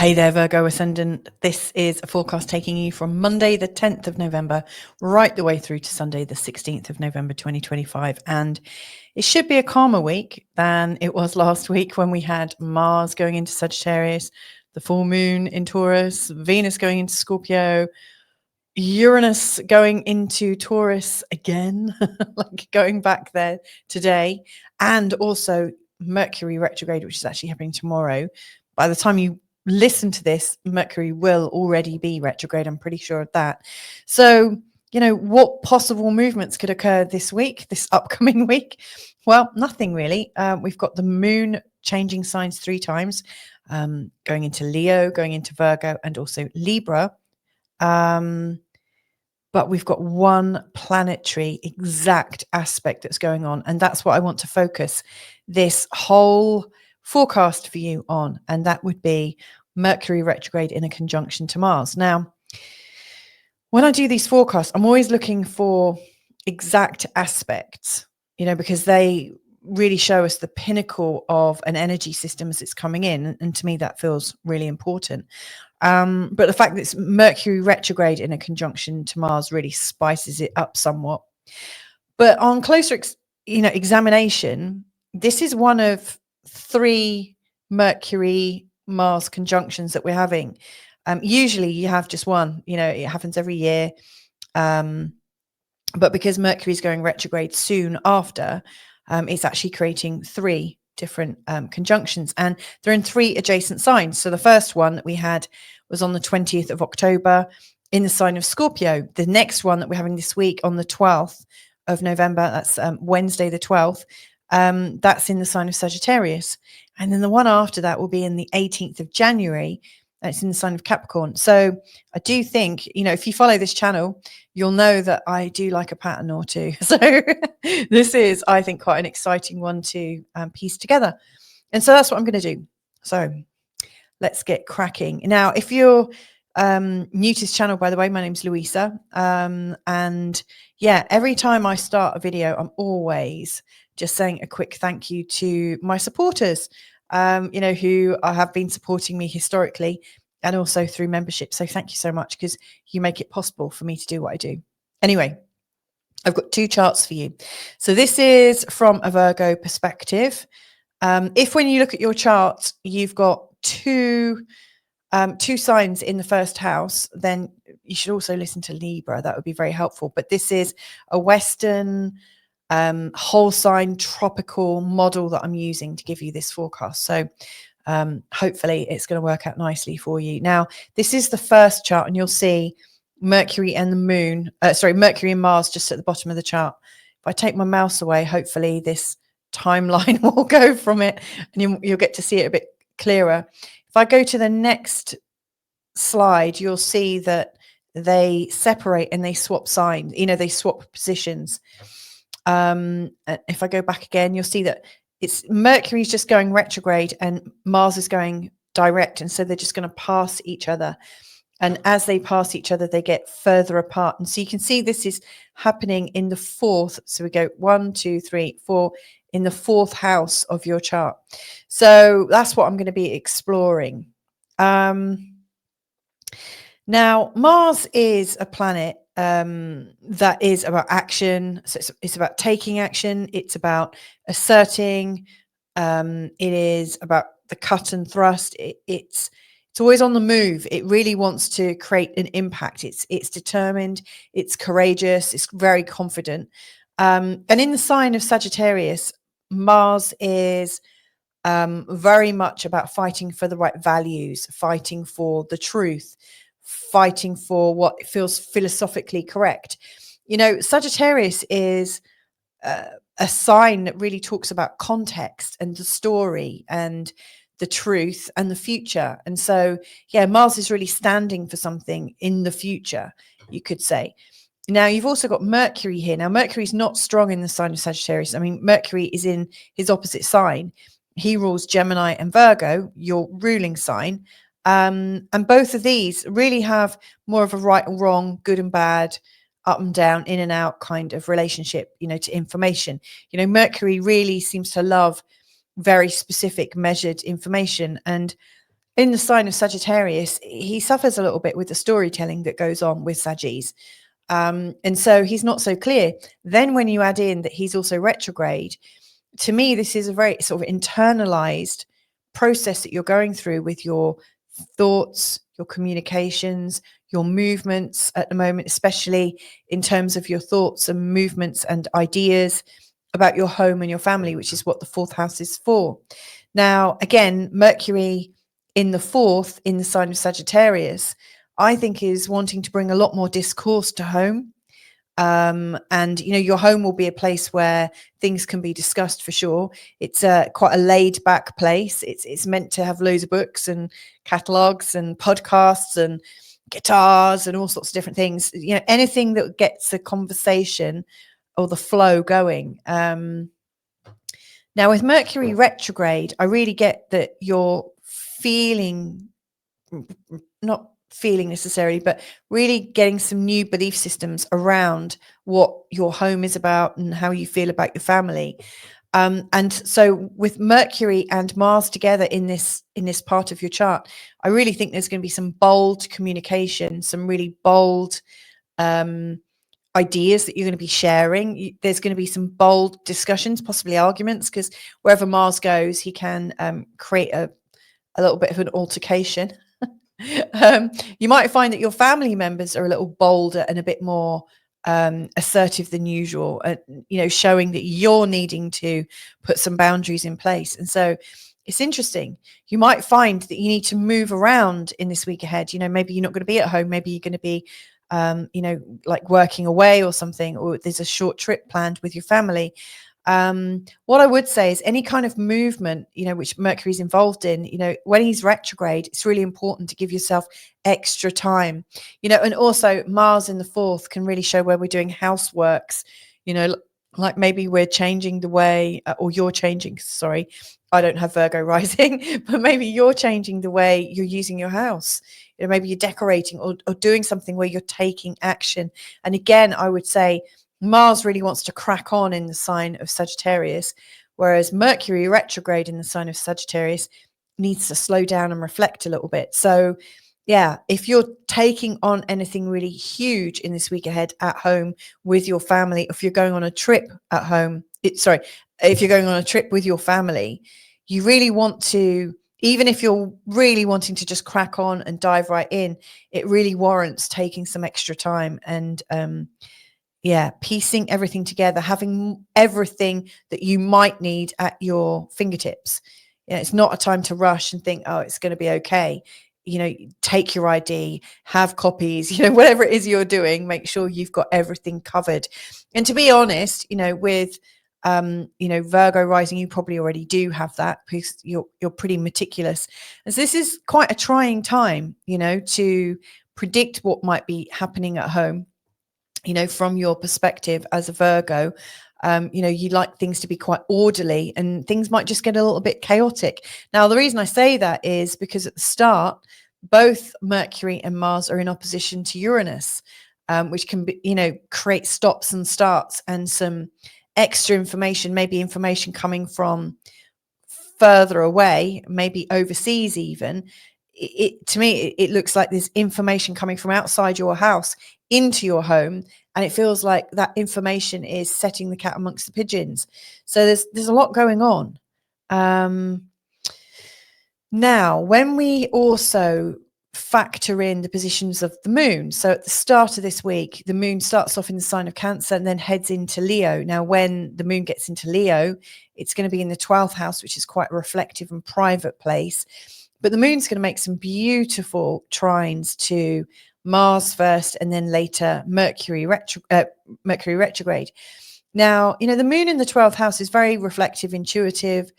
Hey there, Virgo Ascendant. This is a forecast taking you from Monday, the 10th of November, right the way through to Sunday, the 16th of November, 2025. And it should be a calmer week than it was last week when we had Mars going into Sagittarius, the full moon in Taurus, Venus going into Scorpio, Uranus going into Taurus again, like going back there today, and also Mercury retrograde, which is actually happening tomorrow. By the time you listen to this, Mercury will already be retrograde. I'm pretty sure of that. So, what possible movements could occur this week, this upcoming week? Well, nothing really. We've got the moon changing signs 3 times, going into Leo, going into Virgo, and also Libra. But we've got one planetary exact aspect that's going on. And that's what I want to focus this whole forecast for you on. And that would be Mercury retrograde in a conjunction to Mars. Now, when I do these forecasts, I'm always looking for exact aspects, because they really show us the pinnacle of an energy system as it's coming in. And to me, that feels really important. But the fact that it's Mercury retrograde in a conjunction to Mars really spices it up somewhat. But on closer, examination, this is one of 3 Mercury-Mars conjunctions that we're having. Usually you have just one, it happens every year. But because Mercury is going retrograde soon after, it's actually creating 3 different conjunctions, and they're in 3 adjacent signs. So the first one that we had was on the 20th of October in the sign of Scorpio. The next one that we're having this week on the 12th of November, that's Wednesday the 12th, that's in the sign of Sagittarius. And then the one after that will be in the 18th of January. That's in the sign of Capricorn. So I do think, if you follow this channel, you'll know that I do like a pattern or two. So this is, I think, quite an exciting one to piece together. And so that's what I'm going to do. So let's get cracking. Now, if you're new to this channel, by the way, my name's Louisa. And yeah, every time I start a video, I'm always just saying a quick thank you to my supporters, who have been supporting me historically and also through membership. So thank you so much, because you make it possible for me to do what I do. Anyway, I've got 2 charts for you. So this is from a Virgo perspective. If when you look at your chart, you've got two signs in the first house, then you should also listen to Libra. That would be very helpful. But this is a Western whole sign tropical model that I'm using to give you this forecast. So hopefully it's going to work out nicely for you. Now, this is the first chart, and you'll see Mercury and the moon, Mercury and Mars just at the bottom of the chart. If I take my mouse away, hopefully this timeline will go from it and you'll get to see it a bit clearer. If I go to the next slide, you'll see that they separate and they swap signs, they swap positions. If I go back again, you'll see that it's Mercury's just going retrograde and Mars is going direct. And so they're just going to pass each other. And as they pass each other, they get further apart. And so you can see this is happening in the 4th. So we go 1, 2, 3, 4 in the 4th house of your chart. So that's what I'm going to be exploring. Now, Mars is a planet that is about action. So it's about taking action. It's about asserting. It is about the cut and thrust. It's always on the move. It really wants to create an impact. It's determined. It's courageous. It's very confident. And in the sign of Sagittarius, Mars is very much about fighting for the right values, fighting for the truth, fighting for what feels philosophically correct. Sagittarius is a sign that really talks about context and the story and the truth and the future. And so, yeah, Mars is really standing for something in the future, you could say. Now, you've also got Mercury here. Now, Mercury is not strong in the sign of Sagittarius. I mean, Mercury is in his opposite sign. He rules Gemini and Virgo, your ruling sign. And both of these really have more of a right and wrong, good and bad, up and down, in and out kind of relationship, to information. Mercury really seems to love very specific, measured information. And in the sign of Sagittarius, he suffers a little bit with the storytelling that goes on with Sagittarius. And so he's not so clear. Then when you add in that he's also retrograde, to me, this is a very sort of internalized process that you're going through with your thoughts, your communications, your movements at the moment, especially in terms of your thoughts and movements and ideas about your home and your family, which is what the fourth house is for. Now, again, Mercury in the fourth, in the sign of Sagittarius, I think is wanting to bring a lot more discourse to home. And your home will be a place where things can be discussed for sure. It's quite a laid back place. It's meant to have loads of books and catalogs and podcasts and guitars and all sorts of different things, anything that gets the conversation or the flow going. Now with Mercury retrograde, I really get that you're not feeling necessarily, but really getting some new belief systems around what your home is about and how you feel about your family. And so with Mercury and Mars together in this part of your chart, I really think there's going to be some bold communication, some really bold ideas that you're going to be sharing. There's going to be some bold discussions, possibly arguments, because wherever Mars goes, he can create a little bit of an altercation. You might find that your family members are a little bolder and a bit more assertive than usual, showing that you're needing to put some boundaries in place. And so it's interesting. You might find that you need to move around in this week ahead. Maybe you're not going to be at home. Maybe you're going to be, like working away or something, or there's a short trip planned with your family. What I would say is any kind of movement, which Mercury's involved in, when he's retrograde, it's really important to give yourself extra time, and also Mars in the fourth can really show where we're doing houseworks, like maybe we're changing the way, or you're changing, sorry, I don't have Virgo rising, but maybe you're changing the way you're using your house. Maybe you're decorating or doing something where you're taking action. And again, I would say Mars really wants to crack on in the sign of Sagittarius, whereas Mercury retrograde in the sign of Sagittarius needs to slow down and reflect a little bit. So yeah, if you're taking on anything really huge in this week ahead at home with your family, if you're going on a trip at home, if you're going on a trip with your family, you really want to, even if you're really wanting to just crack on and dive right in, it really warrants taking some extra time and piecing everything together, having everything that you might need at your fingertips. It's not a time to rush and think, oh, it's going to be okay. Take your ID, have copies, whatever it is you're doing, make sure you've got everything covered. And to be honest, with Virgo rising, you probably already do have that because you're pretty meticulous. And so this is quite a trying time, to predict what might be happening at home. From your perspective as a Virgo, you like things to be quite orderly and things might just get a little bit chaotic. Now, the reason I say that is because at the start, both Mercury and Mars are in opposition to Uranus, which can be, create stops and starts and some extra information, maybe information coming from further away, maybe overseas even. To me, it looks like there's information coming from outside your house into your home, and it feels like that information is setting the cat amongst the pigeons. So there's a lot going on. Now, when we also factor in the positions of the moon, so at the start of this week, the moon starts off in the sign of Cancer and then heads into Leo. Now, when the moon gets into Leo, it's going to be in the 12th house, which is quite a reflective and private place. But the moon's going to make some beautiful trines to Mars first and then later Mercury retrograde. Now, the moon in the 12th house is very reflective, intuitive,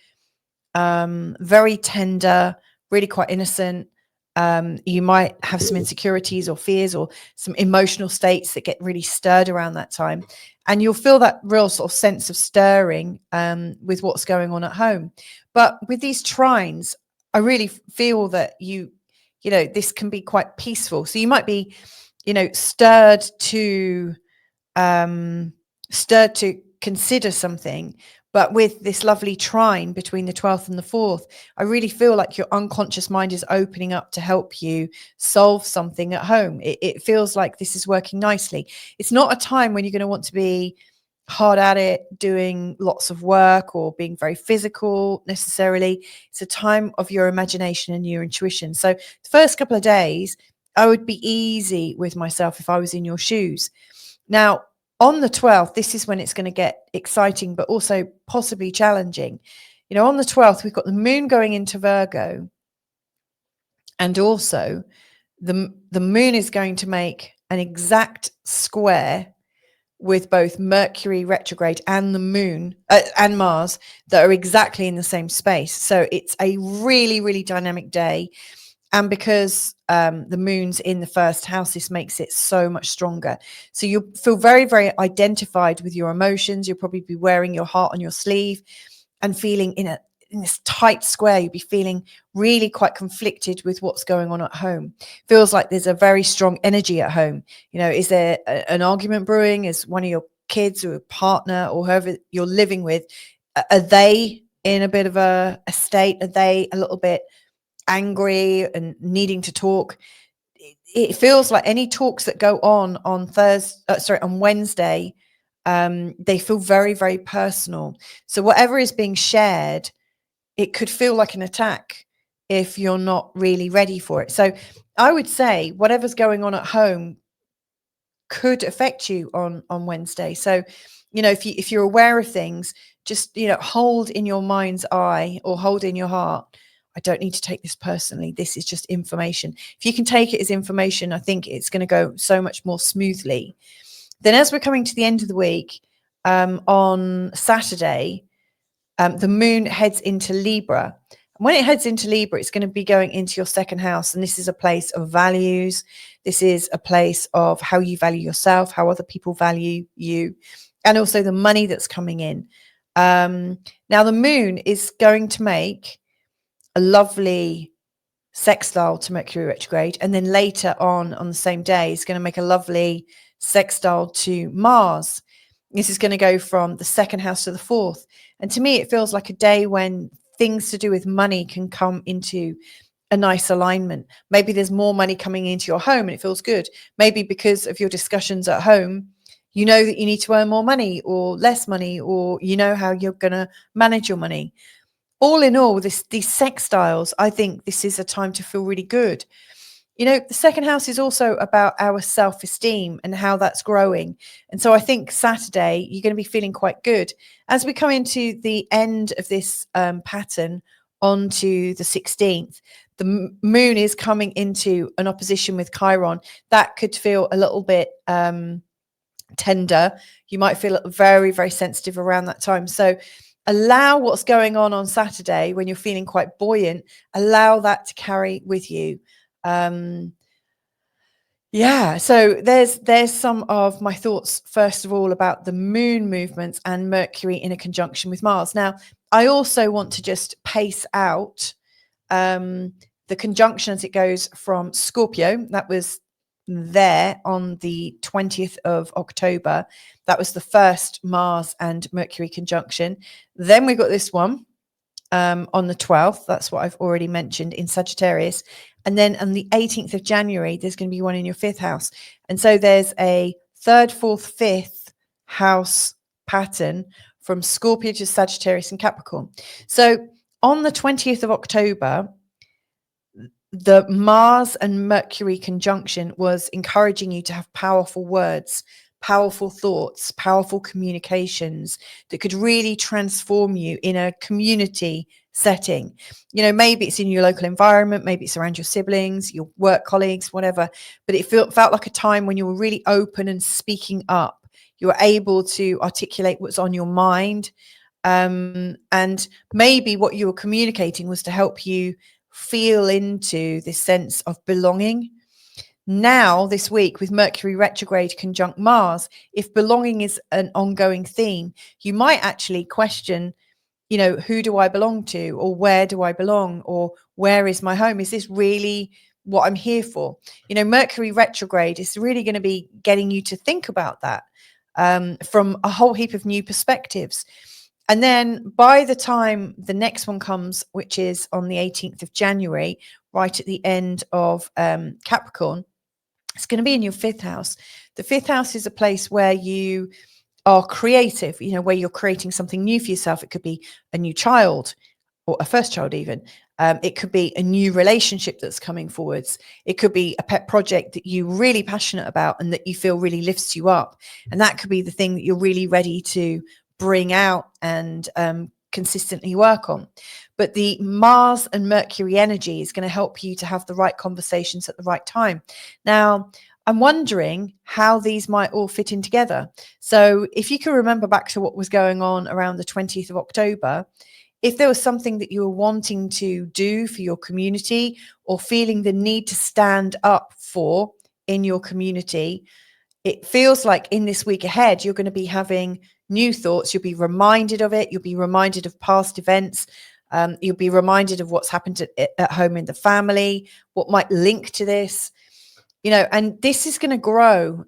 very tender, really quite innocent. You might have some insecurities or fears or some emotional states that get really stirred around that time. And you'll feel that real sort of sense of stirring with what's going on at home. But with these trines, I really feel that this can be quite peaceful. So you might be, stirred to consider something, But with this lovely trine between the 12th and the 4th, I really feel like your unconscious mind is opening up to help you solve something at home. It feels like this is working nicely. It's not a time when you're going to want to be hard at it, doing lots of work or being very physical necessarily. It's a time of your imagination and your intuition. So the first couple of days, I would be easy with myself if I was in your shoes. Now, on the 12th, this is when it's going to get exciting, but also possibly challenging. You know, on the 12th, we've got the moon going into Virgo, and also the moon is going to make an exact square with both Mercury retrograde and the moon and Mars that are exactly in the same space. So it's a really, really dynamic day. And because the moon's in the first house, this makes it so much stronger. So you'll feel very, very identified with your emotions. You'll probably be wearing your heart on your sleeve and feeling in this tight square. You'll be feeling really quite conflicted with what's going on at home. Feels like there's a very strong energy at home. You know, is there an argument brewing? Is one of your kids or a partner or whoever you're living with, are they in a bit of a state? Are they a little bit angry and needing to talk? It feels like any talks that go on Wednesday, they feel very, very personal. So whatever is being shared, it could feel like an attack if you're not really ready for it. So I would say whatever's going on at home could affect you on Wednesday. So, you know, if you're aware of things, just, you know, hold in your mind's eye or hold in your heart, I don't need to take this personally. This is just information. If you can take it as information, I think it's going to go so much more smoothly. Then as we're coming to the end of the week, on Saturday, the moon heads into Libra. And when it heads into Libra, it's going to be going into your second house. And this is a place of values. This is a place of how you value yourself, how other people value you, and also the money that's coming in. Now, the moon is going to make a lovely sextile to Mercury retrograde. And then later on the same day, it's going to make a lovely sextile to Mars. This is going to go from the second house to the fourth. And to me, it feels like a day when things to do with money can come into a nice alignment. Maybe there's more money coming into your home and it feels good. Maybe because of your discussions at home, you know that you need to earn more money or less money, or you know how you're going to manage your money. All in all, these sextiles, I think this is a time to feel really good. You know, the second house is also about our self-esteem and how that's growing. And so I think Saturday, you're going to be feeling quite good. As we come into the end of this pattern onto the 16th, the moon is coming into an opposition with Chiron. That could feel a little bit tender. You might feel very, very sensitive around that time. So allow what's going on Saturday when you're feeling quite buoyant, allow that to carry with you. Yeah, so there's some of my thoughts, first of all, about the moon movements and Mercury in a conjunction with Mars. Now, I also want to just pace out the conjunction as it goes from Scorpio. That was there on the 20th of October. That was the first Mars and Mercury conjunction. Then we got this one on the 12th. That's what I've already mentioned in Sagittarius. And then on the 18th of January, there's going to be one in your fifth house. And so there's a third, fourth, fifth house pattern from Scorpio to Sagittarius and Capricorn. So on the 20th of October, the Mars and Mercury conjunction was encouraging you to have powerful words, powerful thoughts, powerful communications that could really transform you in a community setting. You know, maybe it's in your local environment, maybe it's around your siblings, your work colleagues, whatever, but it felt like a time when you were really open and speaking up. You were able to articulate what's on your mind. And maybe what you were communicating was to help you feel into this sense of belonging. Now, this week with Mercury retrograde conjunct Mars, if belonging is an ongoing theme, you might actually question, you know, who do I belong to, or where do I belong, or where is my home? Is this really what I'm here for? You know, Mercury retrograde is really going to be getting you to think about that from a whole heap of new perspectives. And then by the time the next one comes, which is on the 18th of January, right at the end of Capricorn, it's going to be in your 5th house. The 5th house is a place where you are creative, you know, where you're creating something new for yourself. It could be a new child or a first child even. It could be a new relationship that's coming forwards. It could be a pet project that you're really passionate about and that you feel really lifts you up. And that could be the thing that you're really ready to bring out and consistently work on. But the Mars and Mercury energy is going to help you to have the right conversations at the right time. Now, I'm wondering how these might all fit in together. So if you can remember back to what was going on around the 20th of October, if there was something that you were wanting to do for your community or feeling the need to stand up for in your community, it feels like in this week ahead, you're going to be having new thoughts. You'll be reminded of it. You'll be reminded of past events. You'll be reminded of what's happened at home in the family, what might link to this, you know, and this is going to grow.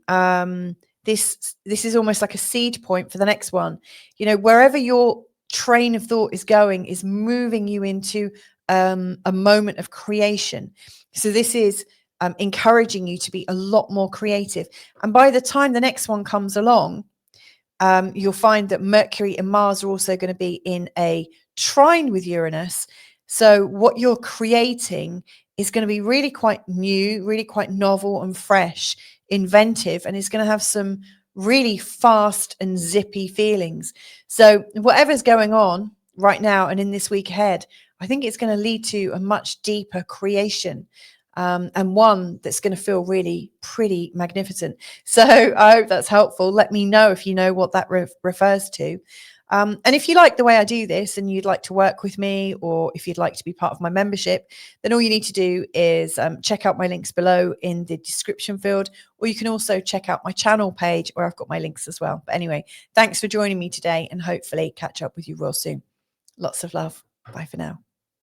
This is almost like a seed point for the next one. You know, wherever your train of thought is going is moving you into a moment of creation. So this is encouraging you to be a lot more creative. And by the time the next one comes along, you'll find that Mercury and Mars are also going to be in a trine with Uranus. So what you're creating is going to be really quite new, really quite novel and fresh, inventive, and it's going to have some really fast and zippy feelings. So whatever's going on right now and in this week ahead, I think it's going to lead to a much deeper creation. And one that's going to feel really pretty magnificent. So I hope that's helpful. Let me know if you know what that refers to. And if you like the way I do this and you'd like to work with me, or if you'd like to be part of my membership, then all you need to do is check out my links below in the description field, or you can also check out my channel page where I've got my links as well. But anyway, thanks for joining me today, and hopefully catch up with you real soon. Lots of love. Bye for now.